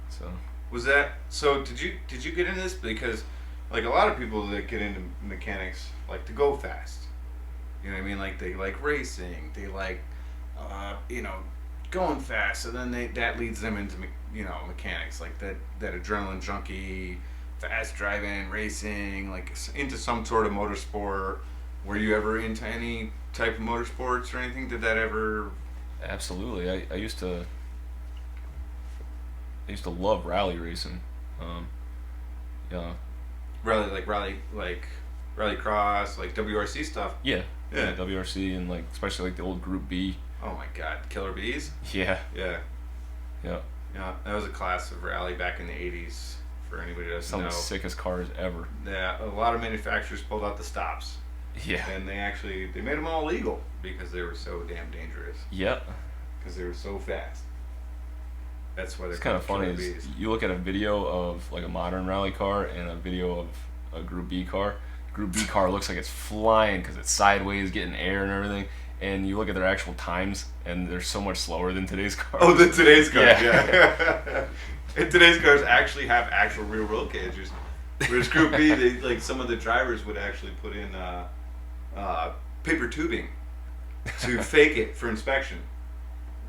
So Was that so? Did you get into this because, like, a lot of people that get into mechanics like to go fast. You know what I mean? Like, they like racing. They like, you know, going fast. So then that leads them into mechanics, like that adrenaline junkie, fast driving, racing, like into some sort of motorsport. Were you ever into any type of motorsports or anything? Did that ever? absolutely, I used to love rally racing. Yeah, rally cross, like WRC stuff. yeah, Yeah. WRC and like especially like the old Group B. Oh my God, Killer Bees. Yeah, Yeah. yeah, Yeah, that was a class of rally back in the 80s, for anybody that doesn't some of know. the sickest cars ever. Yeah, a lot of manufacturers pulled out the stops. Yeah, And they made them all legal because they were so damn dangerous. yeah. Because they were so fast. That's why they're It's kind of called funny. Killer Is Bees. you look at a video of like a modern rally car and a video of a Group B car. Group B car looks like it's flying because it's sideways, getting air and everything. And you look at their actual times, and they're so much slower than today's cars. Oh, today's cars, Yeah. yeah. And today's cars actually have actual real roll cages. Whereas Group B, like some of the drivers would actually put in paper tubing to fake it for inspection.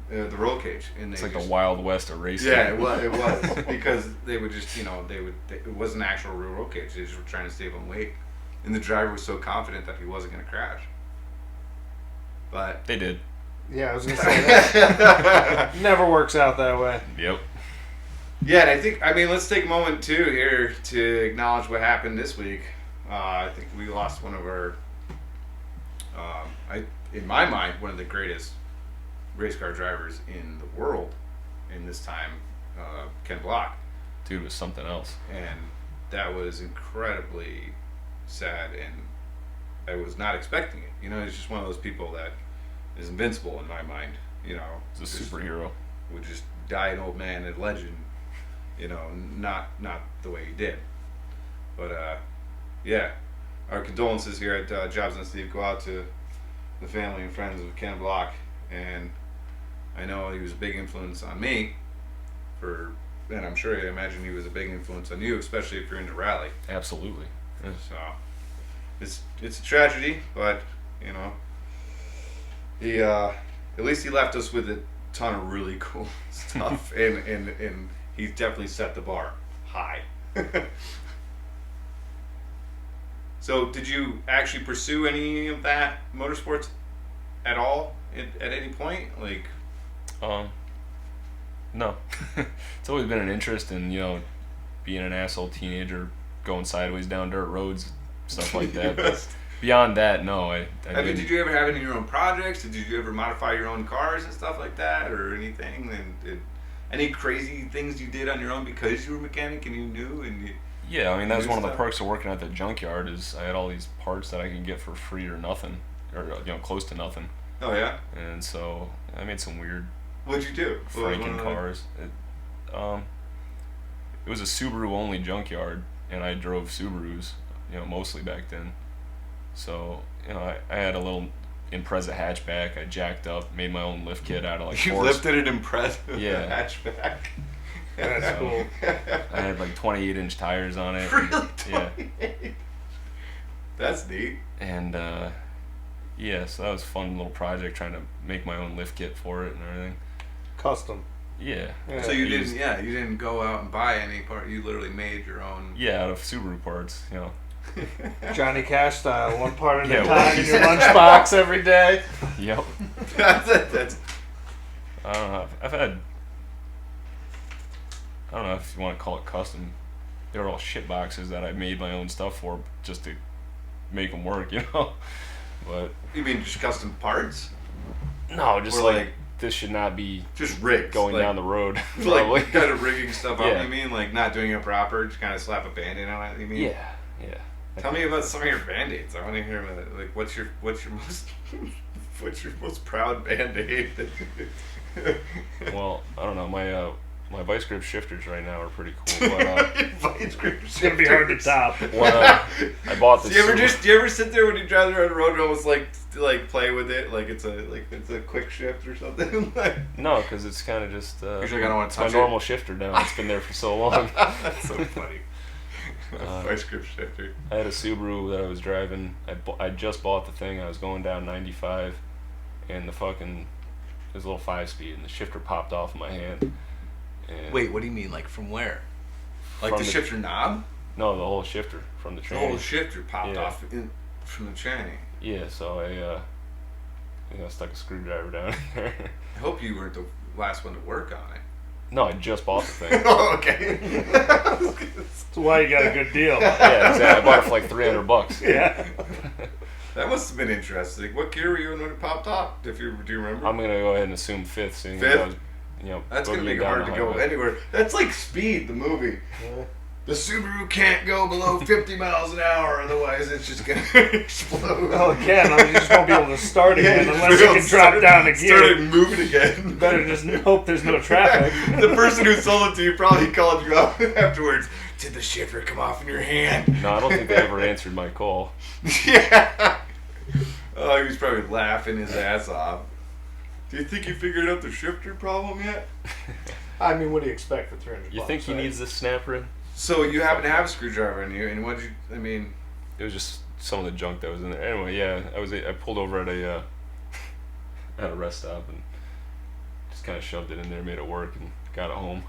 The roll cage, and It's like the Wild West of racing. Yeah, it was because they would just it wasn't an actual real roll cage. They just were trying to save on weight, and the driver was so confident that he wasn't going to crash. But They did. Yeah, I was gonna say that. Never works out that way. Yep. yeah, and I mean, let's take a moment too here to acknowledge what happened this week. I think we lost one of our, in my mind, one of the greatest race car drivers in the world in this time, Ken Block. Dude was something else. And that was incredibly sad, and I was not expecting it. You know, he's just one of those people that is invincible in my mind. You know, He's a just superhero. would just die an old man, a legend. You know, not the way he did. But yeah, our condolences here at Jobs and Steve go out to the family and friends of Ken Block, and I know he was a big influence on me. And I'm sure I imagine he was a big influence on you, especially if you're into rally. Absolutely. Yeah. So it's a tragedy, but you know, he at least he left us with a ton of really cool stuff, and he's definitely set the bar high. So, did you actually pursue any of that motorsports at all at any point? Like, No. It's always been an interest in, being an asshole teenager, going sideways down dirt roads, stuff like that. But beyond that, no. I mean, did you ever have any of your own projects? Did you ever modify your own cars and stuff like that, or anything? And any crazy things you did on your own because you were a mechanic and you knew and you? Yeah, I mean, that was one of the stuff? perks of working at the junkyard is I had all these parts that I could get for free or nothing, or close to nothing. Oh yeah. And so I made some weird What'd you do? Franken cars. It was a Subaru only junkyard, and I drove Subarus, mostly back then. So, I had a little Impreza hatchback. I jacked up, made my own lift kit out of like. You lifted an Impreza hatchback. That's cool. I had like 28-inch tires on it. Really? Yeah. That's neat. And so that was a fun little project, trying to make my own lift kit for it and everything. Custom. Yeah. So you didn't go out and buy any part. You literally made your own. Yeah, out of Subaru parts, Johnny Cash style, one part at a Yeah, time in your lunchbox every day. Yep. That's. I don't know. I've had. I don't know if you want to call it custom. They were all shit boxes that I made my own stuff for just to make them work, But You mean just custom parts? no, just Or like this should not be just rigs going like, down the road. Like kind of rigging stuff up. Yeah. You mean like not doing it proper? Just kind of slap a band-aid on it. You mean? Yeah. Tell me about some of your band-aids. I want to hear about it. Like what's your most what's your most proud band-aid? Well, I don't know. My vice grip shifters right now are pretty cool. But, Vice grip It's gonna be hard to top. when I bought this. Do you ever sit there when you drive around the road and almost like play with it like it's a quick shift or something? No, because it's kind of just. You're like, I don't want to touch my normal shifter now. It's been there for so long. That's so funny. Vice grip shifter. I had a Subaru that I was driving. I just bought the thing. I was going down 95, and it was a little 5-speed, and the shifter popped off in my hand. And Wait, what do you mean? Like from where? Like From the the- shifter knob? No, the whole shifter from the The train. whole shifter popped Yeah. off from the chain. Yeah, so I stuck a screwdriver down there. I hope you weren't the last one to work on it. No, I just bought the thing. Oh, okay. That's why you got a good deal. Yeah, exactly. I bought it for like $300. Yeah. That must have been interesting. What gear were you in when it popped off? Do you remember? I'm gonna go ahead and assume fifth, seeing Fifth? as I was, That's gonna boogieing make it down hard the to go highway. anywhere. That's like Speed, the movie. The Subaru can't go below 50 miles an hour, otherwise it's just gonna explode. Well, it can. You just won't be able to start again Yeah, unless you can drop down the gear. Started moving again. Better just hope there's no traffic. The person who sold it to you probably called you up afterwards. Did the shifter come off in your hand? No, I don't think they ever answered my call. Yeah. Oh, he was probably laughing his ass off. Do you think you figured out the shifter problem yet? I mean, what do you expect for 300 You bucks, think he right? needs this snapper in? So you happen to have a screwdriver in you, and It was just some of the junk that was in there. Anyway, yeah, I pulled over at a at a rest stop and just kind of shoved it in there, made it work, and got it home.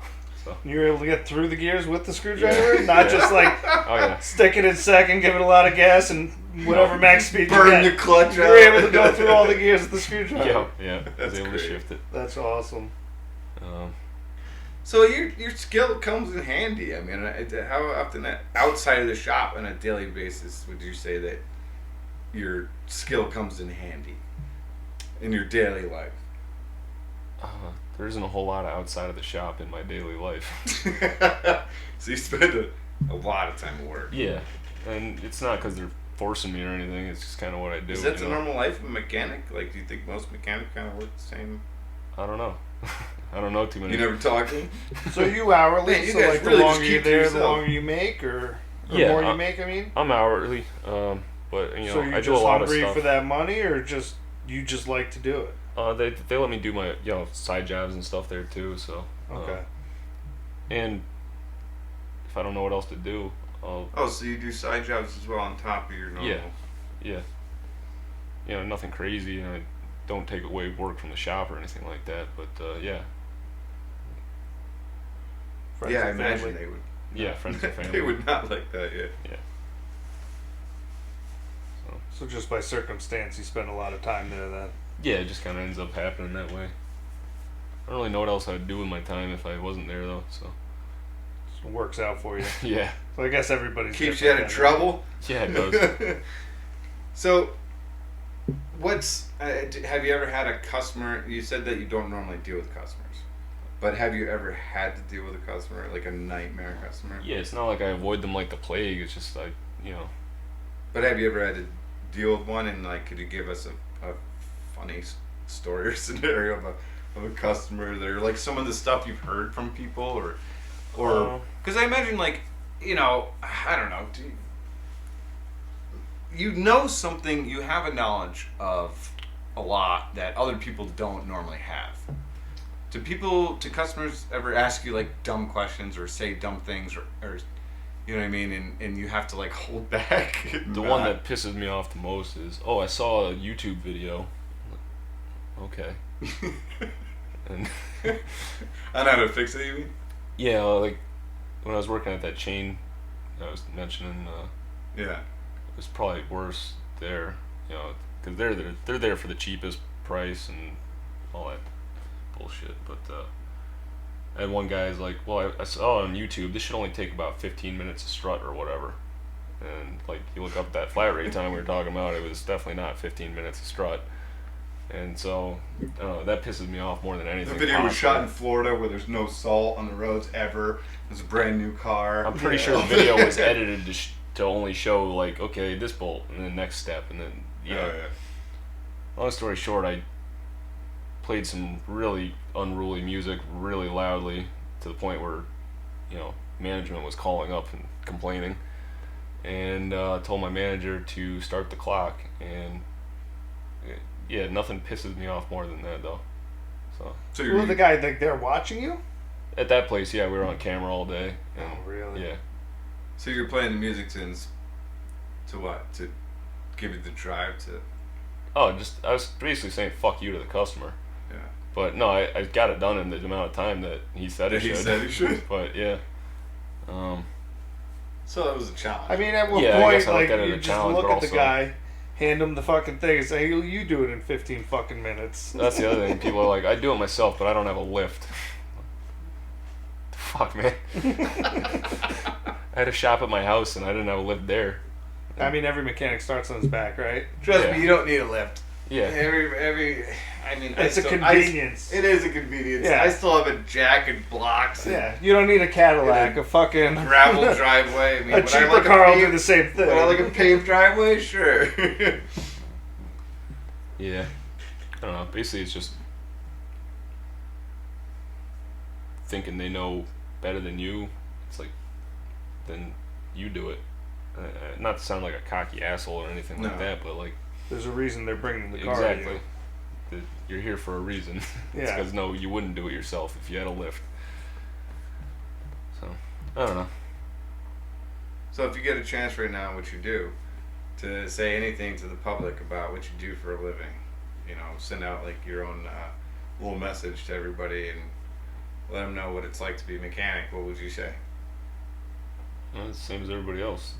So. You were able to get through the gears with the screwdriver? Not just like Oh yeah. stick it in second, give it a lot of gas, and whatever max speed you burn get. the clutch You out. were able to go through all the gears with the screwdriver. Yeah. I was That's able great. to shift it. That's awesome. So your skill comes in handy. I mean, how often outside of the shop on a daily basis would you say that your skill comes in handy in your daily life? There isn't a whole lot of outside of the shop in my daily life. So you spend a lot of time at work. Yeah, and it's not because they're forcing me or anything. It's just kind of what I do. Is that the normal life of a mechanic? Like, do you think most mechanics kind of work the same? I don't know. I don't know too many. You never talking? So you hourly? Man, you so guys like really the just longer you're keep to there, the yourself. longer you make, or Yeah, more you make. I mean. I'm hourly, but So you're I do a just lot of hungry stuff. for that money, or just you just like to do it? They let me do my side jobs and stuff there too. So Okay. and if I don't know what else to do, I'll Oh, so you do side jobs as well on top of your normal? yeah. Nothing crazy. I don't take away work from the shop or anything like that. But yeah, Friends Yeah, I and imagine family. they would. yeah, friends and family. They would not like that. Yeah. Yeah. So just by circumstance, you spend a lot of time there. Then. Yeah, it just kind of ends up happening that way. I don't really know what else I'd do with my time if I wasn't there though. So It works out for you. yeah, So I guess everybody's Keeps you out of different, trouble. yeah, it does. So, have you ever had a customer? You said that you don't normally deal with customers, but have you ever had to deal with a customer, like a nightmare customer? Yeah, it's not like I avoid them like the plague. It's just like But have you ever had to deal with one? And like, could you give us a funny story or scenario of of a customer that are like some of the stuff you've heard from people, or because I imagine like I don't know. You know something, you have a knowledge of a lot that other people don't normally have. Do customers ever ask you like dumb questions or say dumb things or you know what I mean, and you have to like hold back? The one that pisses me off the most is, I saw a YouTube video. Okay. And on how to fix it, you mean? Yeah, like when I was working at that chain I was mentioning, yeah, it was probably worse there, because they're there for the cheapest price and all that bullshit. But and one guy's like, well, I saw on YouTube this should only take about 15 minutes to strut or whatever, and like you look up that flat rate time we were talking about, it was definitely not 15 minutes to strut. And so, that pisses me off more than anything. The video was shot in Florida where there's no salt on the roads ever. It's a brand new car. I'm pretty sure the video was edited to only show, like, okay, this bolt, and then next step, and then, yeah. Long story short, I played some really unruly music really loudly to the point where, management was calling up and complaining. And told my manager to start the clock, and... yeah, nothing pisses me off more than that, though. So you're the guy like they're watching you? At that place, yeah, we were on camera all day. And, oh, really? Yeah. So you're playing the music to what? To give you the drive to... I was basically saying fuck you to the customer. Yeah. But no, I got it done in the amount of time that he said he should. But yeah. So that was a challenge. I mean, at what point, like, you just look at the guy, hand him the fucking thing, and say, you do it in 15 fucking minutes. That's the other thing. People are like, I do it myself, but I don't have a lift. Fuck, man. I had a shop at my house, and I didn't have a lift there. I mean, every mechanic starts on his back, right? Trust me, you don't need a lift. Yeah. It's a convenience. It is a convenience. Yeah. I still have a jack and blocks. Yeah, you don't need a Cadillac, a fucking gravel driveway. I mean, a cheaper car will do the same thing. Would I like a paved driveway? Sure. Yeah. I don't know. Basically, it's just thinking they know better than you. It's like, then you do it. Not to sound like a cocky asshole or anything like that, but like, there's a reason they're bringing the car. Exactly. You're here for a reason. It's Yeah. because you wouldn't do it yourself if you had a lift. So I don't know. So if you get a chance right now, what you do, to say anything to the public about what you do for a living, send out like your own little message to everybody and let them know what it's like to be a mechanic, what would you say? Well, it's the same as everybody else.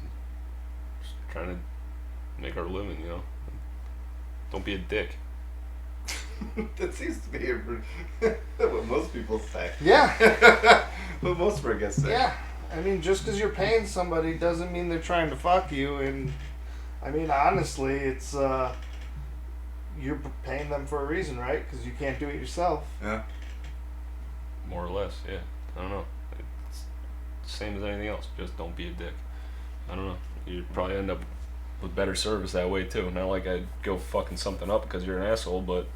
Just trying to make our living, Don't be a dick. That seems to be what most people say. Yeah. What most of our guests say. Yeah. I mean, just because you're paying somebody doesn't mean they're trying to fuck you. And, I mean, honestly, it's, you're paying them for a reason, right? Because you can't do it yourself. Yeah. More or less, yeah. I don't know. It's the same as anything else. Just don't be a dick. I don't know. You'd probably end up with better service that way, too. Not like I'd go fucking something up because you're an asshole, but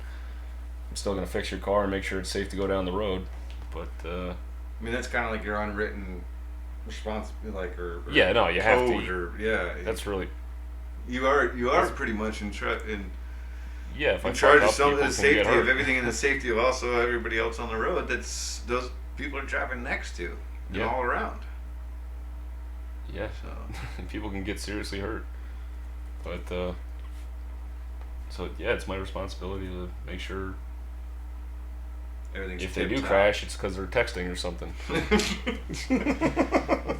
I'm still going to fix your car and make sure it's safe to go down the road. But, I mean, that's kind of like your unwritten responsibility, or yeah, no, you have to. Or, yeah. That's really... You are pretty much in Yeah, if I in charge of fuck up, some of people the can get safety hurt. of everything and the safety of also everybody else on the road that's those people are driving next to and Yeah. all around. Yeah, So people can get seriously hurt. But, so yeah, it's my responsibility to make sure everything's if they do tip-top. crash, it's because they're texting or something.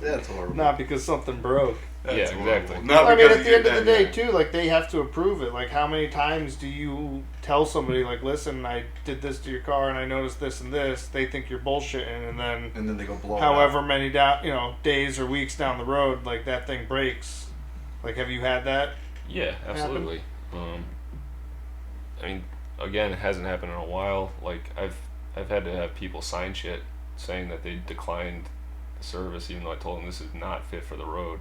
That's horrible. Not because something broke. That's Yeah, horrible. exactly. Not I mean, because at the end of the day, yeah. too, like, they have to approve it. Like, how many times do you tell somebody, like, listen, I did this to your car and I noticed this and this? They think you're bullshitting, and then they go blow. however many days or weeks down the road, like, that thing breaks. Like, have you had that? Yeah, absolutely. I mean, again, it hasn't happened in a while. Like, I've had to have people sign shit saying that they declined the service, even though I told them this is not fit for the road.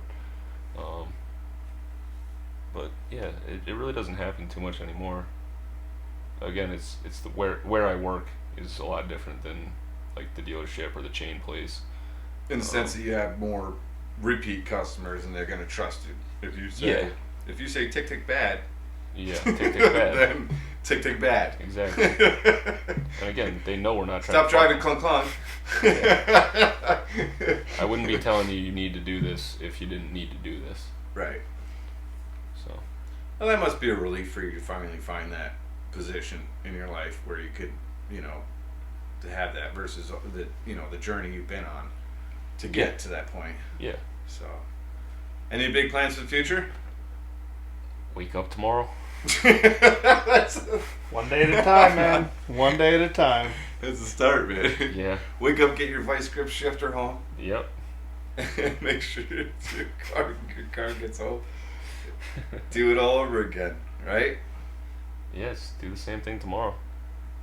But yeah, it really doesn't happen too much anymore. Again, it's the where I work is a lot different than like the dealership or the chain place. In the sense that you have more repeat customers and they're going to trust you. If you say tick tick bad, yeah, tick tick bad, then tick tick bad. Exactly. And again, they know we're not trying. Stop driving clunk clunk. Yeah. I wouldn't be telling you need to do this if you didn't need to do this. Right. So. Well, that must be a relief for you to finally find that position in your life where you could, to have that versus the journey you've been on to get to that point. Yeah. So, any big plans for the future? Wake up tomorrow. One day at a time, man. One day at a time. That's the start, man. Yeah. Wake up, get your vice grip shifter home. Yep. Make sure your car gets home. Do it all over again, right? Yes. Do the same thing tomorrow.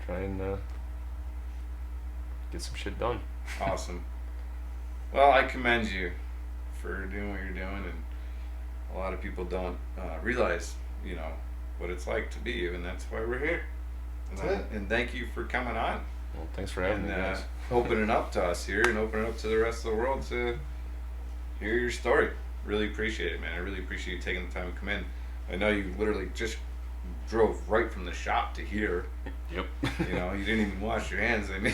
Try and get some shit done. Awesome. Well, I commend you for doing what you're doing, and a lot of people don't realize, what it's like to be you, and that's why we're here. And thank you for coming on. Well, thanks for having me, guys. Opening up to us here and opening up to the rest of the world to hear your story. Really appreciate it, man. I really appreciate you taking the time to come in. I know you literally just drove right from the shop to here. Yep. You didn't even wash your hands. I mean,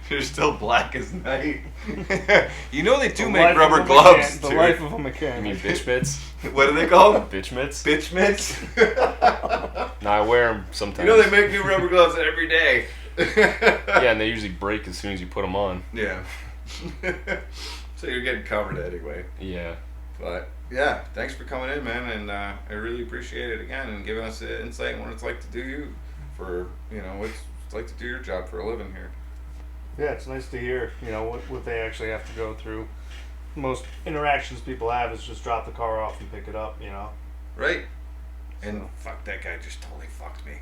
you're still black as night. They do make rubber gloves. The life of a mechanic. You mean bitch mitts? What are they called? Bitch mitts? Bitch mitts? No, I wear them sometimes. They make new rubber gloves every day. Yeah, and they usually break as soon as you put them on. Yeah. So you're getting covered anyway. Yeah. But yeah, thanks for coming in, man, and I really appreciate it again and giving us the insight on what it's like to do you for what it's like to do your job for a living here. Yeah, it's nice to hear what they actually have to go through. Most interactions people have is just drop the car off and pick it up, Right. And fuck, that guy just totally fucked me.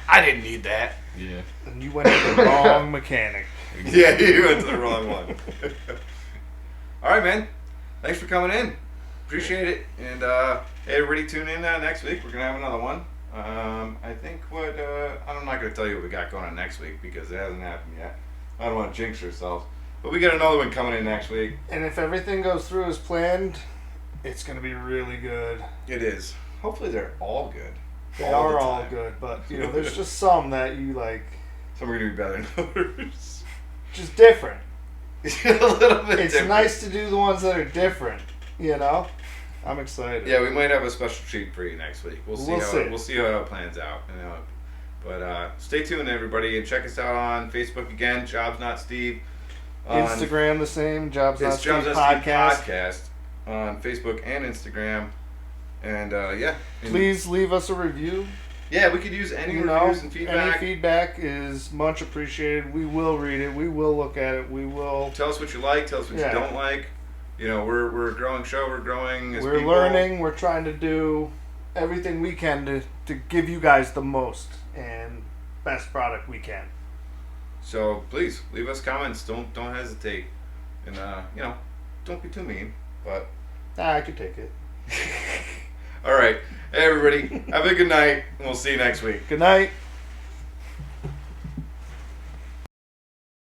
I didn't need that. Yeah. And you went to the wrong mechanic. Yeah, you went to the wrong one. All right, man. Thanks for coming in. Appreciate it. And hey, everybody, tune in next week. We're gonna have another one. I think I'm not gonna tell you what we got going on next week because it hasn't happened yet. I don't want to jinx ourselves. But we got another one coming in next week. And if everything goes through as planned, it's gonna be really good. It is. Hopefully, they're all good. They are all good, but there's just some that you like. Some are gonna be better than others. Just different. A little bit. It's different. nice to do the ones that are different. I'm excited. Yeah, we might have a special treat for you next week. We'll see how it plans out. But stay tuned, everybody, and check us out on Facebook again. Jobs Not Steve. Instagram the same. Jobs Not Steve podcast on Facebook and Instagram. And please leave us a review. Yeah, we could use any reviews and feedback. Any feedback is much appreciated. We will read it. We will look at it. We will tell us what you like. Tell us what you don't like. We're a growing show. We're growing as people. We're learning. We're trying to do everything we can to give you guys the most and best product we can. So please leave us comments. Don't hesitate, and don't be too mean. But I could take it. All right. Hey, everybody. Have a good night, and we'll see you next week. Good night.